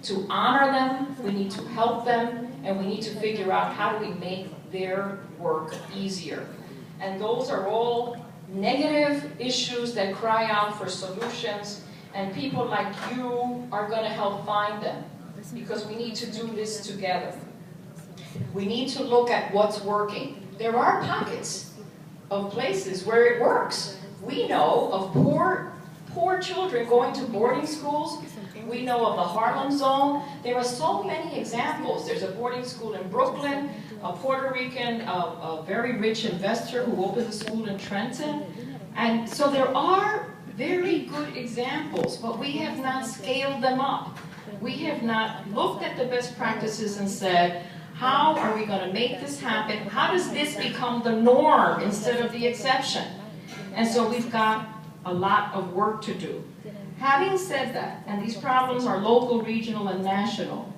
to honor them, we need to help them, and we need to figure out how do we make their work easier. And those are all negative issues that cry out for solutions, and people like you are going to help find them, because we need to do this together. We need to look at what's working. There are pockets of places where it works. We know of poor children going to boarding schools. We know of the Harlem Zone. There are so many examples. There's a boarding school in Brooklyn, a Puerto Rican, a very rich investor who opened a school in Trenton. And so there are very good examples, but we have not scaled them up. We have not looked at the best practices and said, how are we going to make this happen? How does this become the norm instead of the exception? And so we've got a lot of work to do. Having said that, and these problems are local, regional, and national,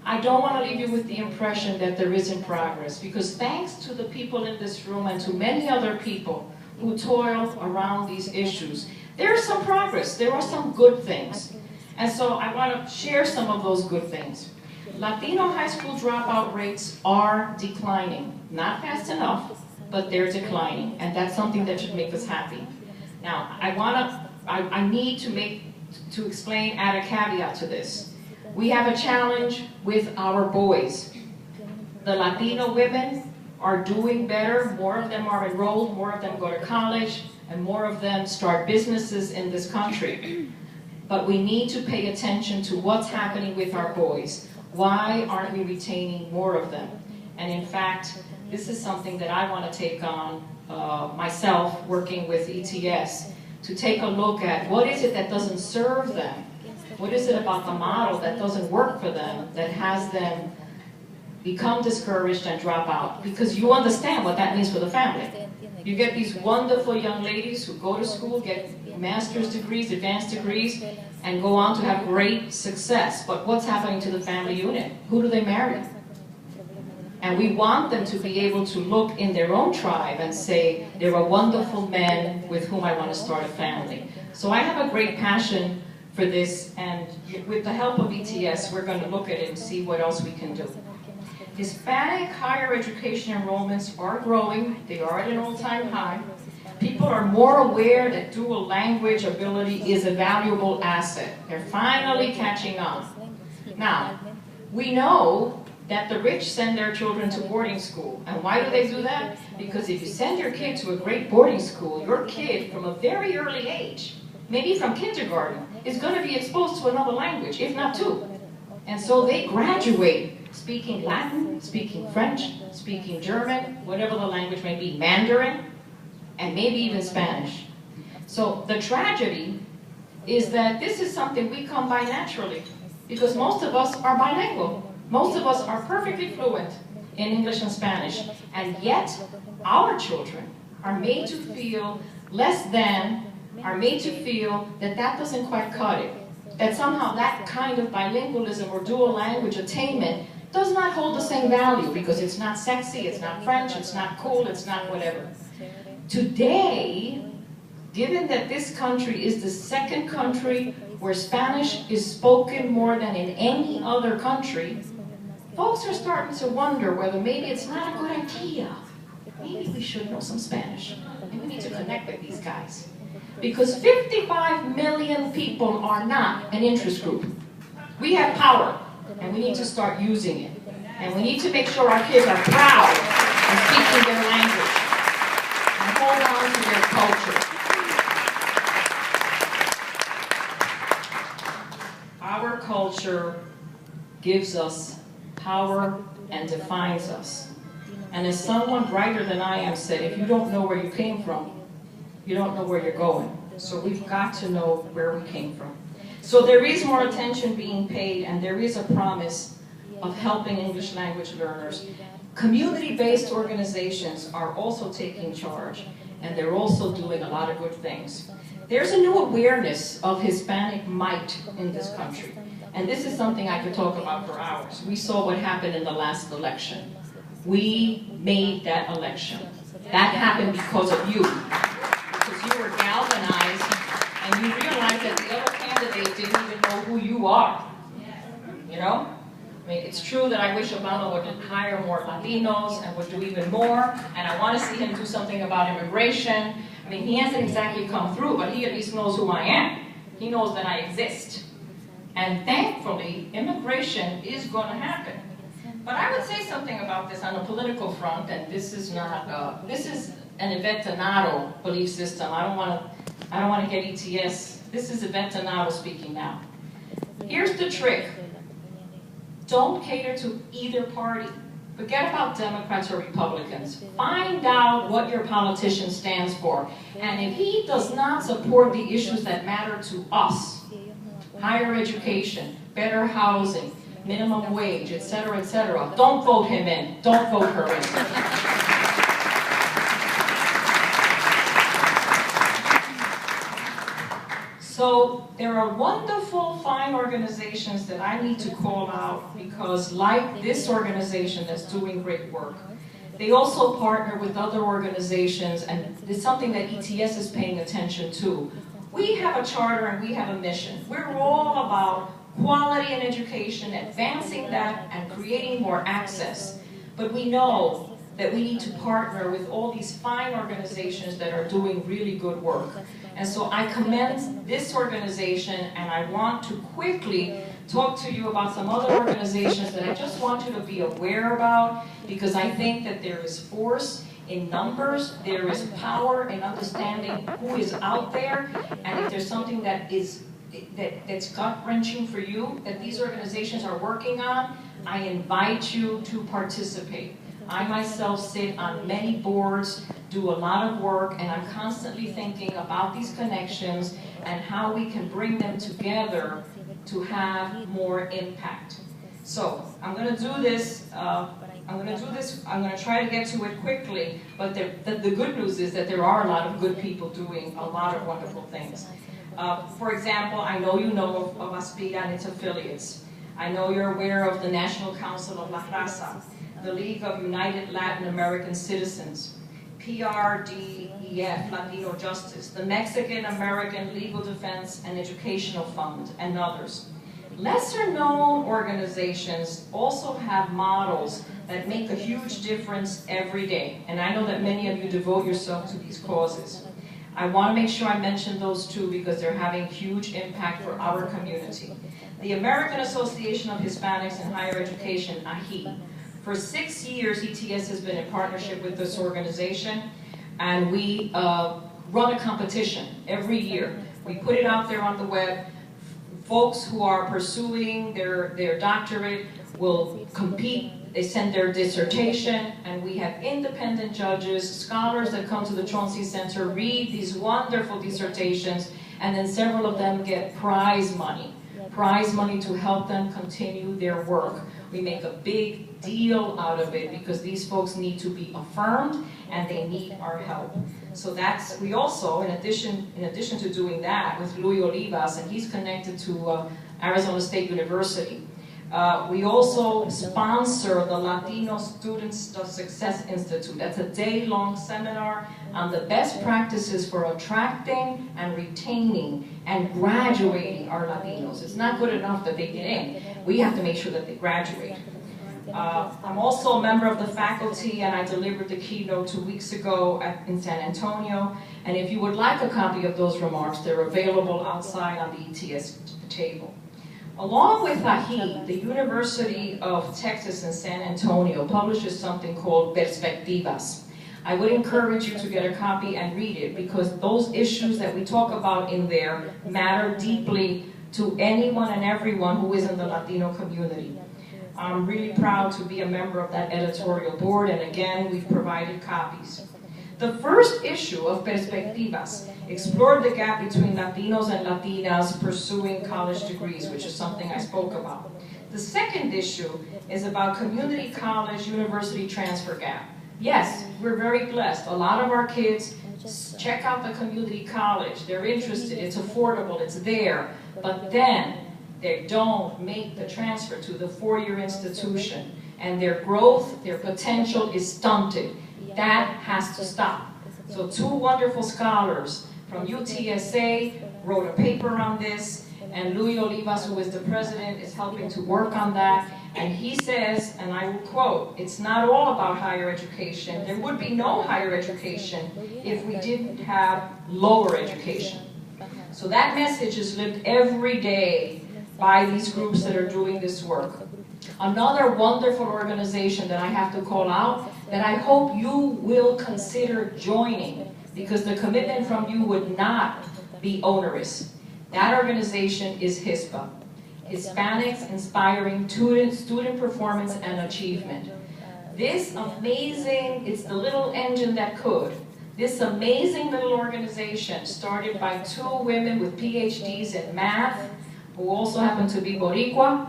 I don't want to leave you with the impression that there isn't progress, because thanks to the people in this room and to many other people who toil around these issues, there is some progress. There are some good things. And so I want to share some of those good things. Latino high school dropout rates are declining. Not fast enough, but they're declining. And that's something that should make us happy. Now, I need to explain, add a caveat to this. We have a challenge with our boys. The Latino women are doing better. More of them are enrolled, more of them go to college, and more of them start businesses in this country. But we need to pay attention to what's happening with our boys. Why aren't we retaining more of them? And in fact, this is something that I want to take on myself, working with ETS, to take a look at what is it that doesn't serve them? What is it about the model that doesn't work for them, that has them become discouraged and drop out? Because you understand what that means for the family. You get these wonderful young ladies who go to school, get master's degrees, advanced degrees, and go on to have great success. But what's happening to the family unit? Who do they marry? And we want them to be able to look in their own tribe and say, there are wonderful men with whom I want to start a family. So I have a great passion for this, and with the help of ETS, we're going to look at it and see what else we can do. Hispanic higher education enrollments are growing. They are at an all-time high. People are more aware that dual language ability is a valuable asset. They're finally catching on. Now, we know that the rich send their children to boarding school. And why do they do that? Because if you send your kid to a great boarding school, your kid from a very early age, maybe from kindergarten, is going to be exposed to another language, if not two. And so they graduate speaking Latin, speaking French, speaking German, whatever the language may be, Mandarin, and maybe even Spanish. So the tragedy is that this is something we come by naturally, because most of us are bilingual. Most of us are perfectly fluent in English and Spanish, and yet our children are made to feel less than, are made to feel that that doesn't quite cut it, that somehow that kind of bilingualism or dual language attainment does not hold the same value because it's not sexy, it's not French, it's not cool, it's not whatever. Today, given that this country is the second country where Spanish is spoken more than in any other country, folks are starting to wonder whether maybe it's not a good idea. Maybe we should know some Spanish, and we need to connect with these guys. Because 55 million people are not an interest group. We have power, and we need to start using it. And we need to make sure our kids are proud of speaking their language and hold on to their culture. Our culture gives us power and defines us. And as someone brighter than I am said, if you don't know where you came from, you don't know where you're going. So we've got to know where we came from. So there is more attention being paid, and there is a promise of helping English language learners. Community-based organizations are also taking charge, and they're also doing a lot of good things. There's a new awareness of Hispanic might in this country, and this is something I could talk about for hours. We saw what happened in the last election. We made that election. That happened because of you. Because you were galvanized, and you realized that the other candidates didn't even know who you are. you know? I mean, it's true that I wish Obama would hire more Latinos and would do even more, and I want to see him do something about immigration. I mean, he hasn't exactly come through, but he at least knows who I am. He knows that I exist. And thankfully, immigration is going to happen. But I would say something about this on a political front, and this is not, this is an Eventanado belief system. I don't want to get ETS. This is Eventanado speaking now. Here's the trick. Don't cater to either party. Forget about Democrats or Republicans. Find out what your politician stands for. And if he does not support the issues that matter to us, higher education, better housing, minimum wage, etc., don't vote him in. Don't vote her in. So there are wonderful, fine organizations that I need to call out because, like this organization that's doing great work, they also partner with other organizations, and it's something that ETS is paying attention to. We have a charter and we have a mission. We're all about quality in education, advancing that, and creating more access. But we know that we need to partner with all these fine organizations that are doing really good work. And so I commend this organization, and I want to quickly talk to you about some other organizations that I just want you to be aware about, because I think that there is force in numbers, there is power in understanding who is out there, and if there's something that is that's gut-wrenching for you, that these organizations are working on, I invite you to participate. I myself sit on many boards, do a lot of work, and I'm constantly thinking about these connections and how we can bring them together to have more impact. So I'm going to do this. I'm going to try to get to it quickly, but the good news is that there are a lot of good people doing a lot of wonderful things. For example, I know you know of Aspira and its affiliates. I know you're aware of the National Council of La Raza, the League of United Latin American Citizens, PRDEF, Latino Justice, the Mexican American Legal Defense and Educational Fund, and others. Lesser known organizations also have models that make a huge difference every day, and I know that many of you devote yourself to these causes. I want to make sure I mention those two because they're having huge impact for our community. The American Association of Hispanics in Higher Education, AHI. For 6 years, ETS has been in partnership with this organization, and we run a competition every year. We put it out there on the web. Folks who are pursuing their doctorate will compete. They send their dissertation, and we have independent judges, scholars that come to the Chauncey Center, read these wonderful dissertations, and then several of them get prize money to help them continue their work. We make a big deal out of it because these folks need to be affirmed and they need our help. So that's, we also, in addition to doing that with Luis Olivas, and he's connected to Arizona State University, we also sponsor the Latino Student Success Institute. That's a day-long seminar on the best practices for attracting and retaining and graduating our Latinos. It's not good enough that they get in. We have to make sure that they graduate. I'm also a member of the faculty, and I delivered the keynote 2 weeks ago in San Antonio. And if you would like a copy of those remarks, they're available outside on the ETS table. Along with AHI, the University of Texas in San Antonio publishes something called Perspectivas. I would encourage you to get a copy and read it because those issues that we talk about in there matter deeply to anyone and everyone who is in the Latino community. I'm really proud to be a member of that editorial board, and again, we've provided copies. The first issue of Perspectivas explored the gap between Latinos and Latinas pursuing college degrees, which is something I spoke about. The second issue is about community college university transfer gap. Yes, we're very blessed. A lot of our kids check out the community college. They're interested, it's affordable, it's there, but then they don't make the transfer to the four-year institution, and their growth, their potential is stunted. That has to stop. So two wonderful scholars from UTSA wrote a paper on this, and Luis Olivas, who is the president, is helping to work on that. And he says, and I will quote, "It's not all about higher education. There would be no higher education if we didn't have lower education." So that message is lived every day by these groups that are doing this work. Another wonderful organization that I have to call out, that I hope you will consider joining, because the commitment from you would not be onerous. That organization is HISPA, Hispanics Inspiring Student Performance and Achievement. This amazing, it's the little engine that could, this amazing little organization started by 2 women with PhDs in math, who also happen to be Boricua,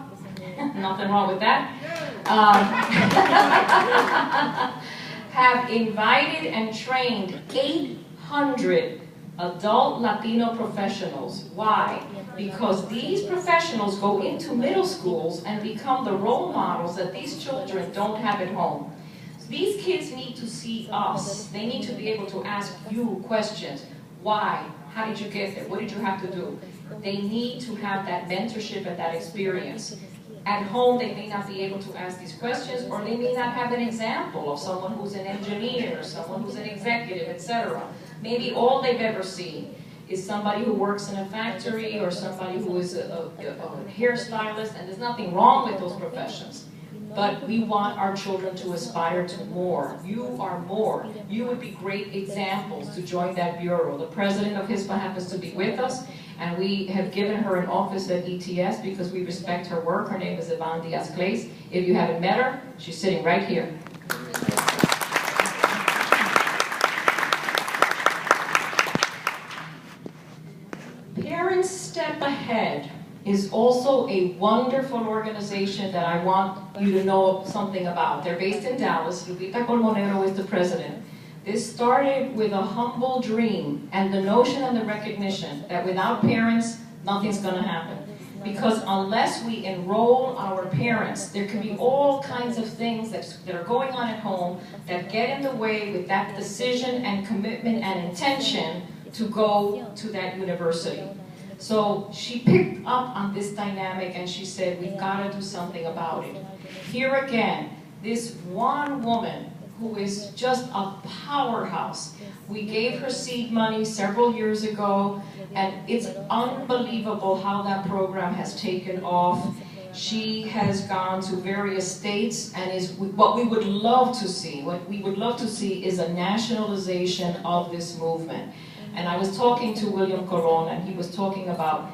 nothing wrong with that, have invited and trained 800 adult Latino professionals. Why? Because these professionals go into middle schools and become the role models that these children don't have at home. So these kids need to see us. They need to be able to ask you questions. Why? How did you get there? What did you have to do? They need to have that mentorship and that experience. At home, they may not be able to ask these questions, or they may not have an example of someone who's an engineer, someone who's an executive, etc. Maybe all they've ever seen is somebody who works in a factory, or somebody who is a hairstylist, and there's nothing wrong with those professions. But we want our children to aspire to more. You are more. You would be great examples to join that bureau. The president of HISPA happens to be with us, and we have given her an office at ETS because we respect her work. Her name is Yvonne Diaz-Clays. If you haven't met her, she's sitting right here. Parents Step Ahead is also a wonderful organization that I want you to know something about. They're based in Dallas. Lupita Colmonero is the president. This started with a humble dream and the notion and the recognition that without parents, nothing's going to happen. Because unless we enroll our parents, there can be all kinds of things that are going on at home that get in the way with that decision and commitment and intention to go to that university. So she picked up on this dynamic and she said, we've got to do something about it. Here again, this one woman who is just a powerhouse. We gave her seed money several years ago, and it's unbelievable how that program has taken off. She has gone to various states and is what we would love to see. What we would love to see is a nationalization of this movement. And I was talking to William Colon, and he was talking about,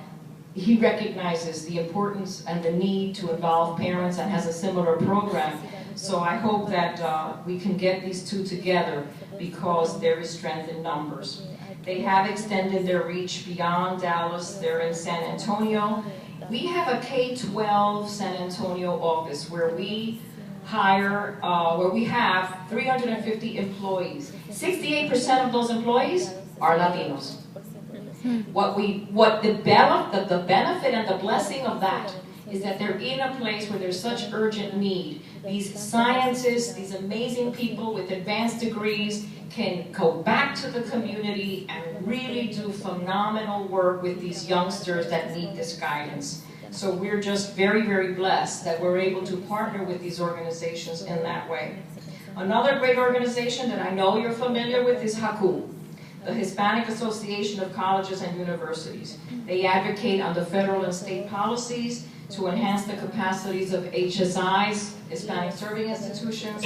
he recognizes the importance and the need to involve parents and has a similar program. So I hope that we can get these two together because there is strength in numbers. They have extended their reach beyond Dallas. They're in San Antonio. We have a K-12 San Antonio office where we hire, where we have 350 employees. 68% of those employees are Latinos. The benefit and the blessing of that is that they're in a place where there's such urgent need. These scientists, these amazing people with advanced degrees can go back to the community and really do phenomenal work with these youngsters that need this guidance. So we're just very, very blessed that we're able to partner with these organizations in that way. Another great organization that I know you're familiar with is HACU, the Hispanic Association of Colleges and Universities. They advocate on the federal and state policies to enhance the capacities of HSIs, Hispanic Serving Institutions,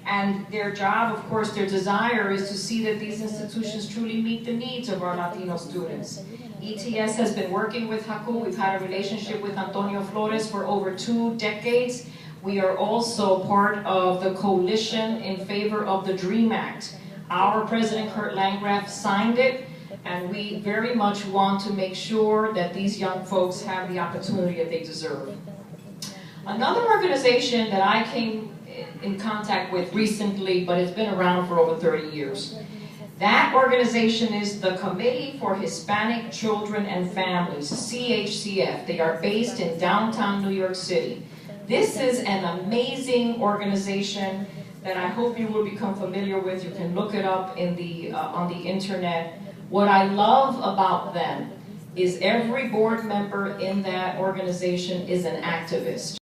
and their job, of course, their desire is to see that these institutions truly meet the needs of our Latino students. ETS has been working with HACU. We've had a relationship with Antonio Flores for over 2 decades. We are also part of the coalition in favor of the DREAM Act. Our President Kurt Landgraf signed it, and we very much want to make sure that these young folks have the opportunity that they deserve. Another organization that I came in contact with recently, but it's been around for over 30 years. That organization is the Committee for Hispanic Children and Families, CHCF. They are based in downtown New York City. This is an amazing organization that I hope you will become familiar with. You can look it up in on the internet. What I love about them is every board member in that organization is an activist.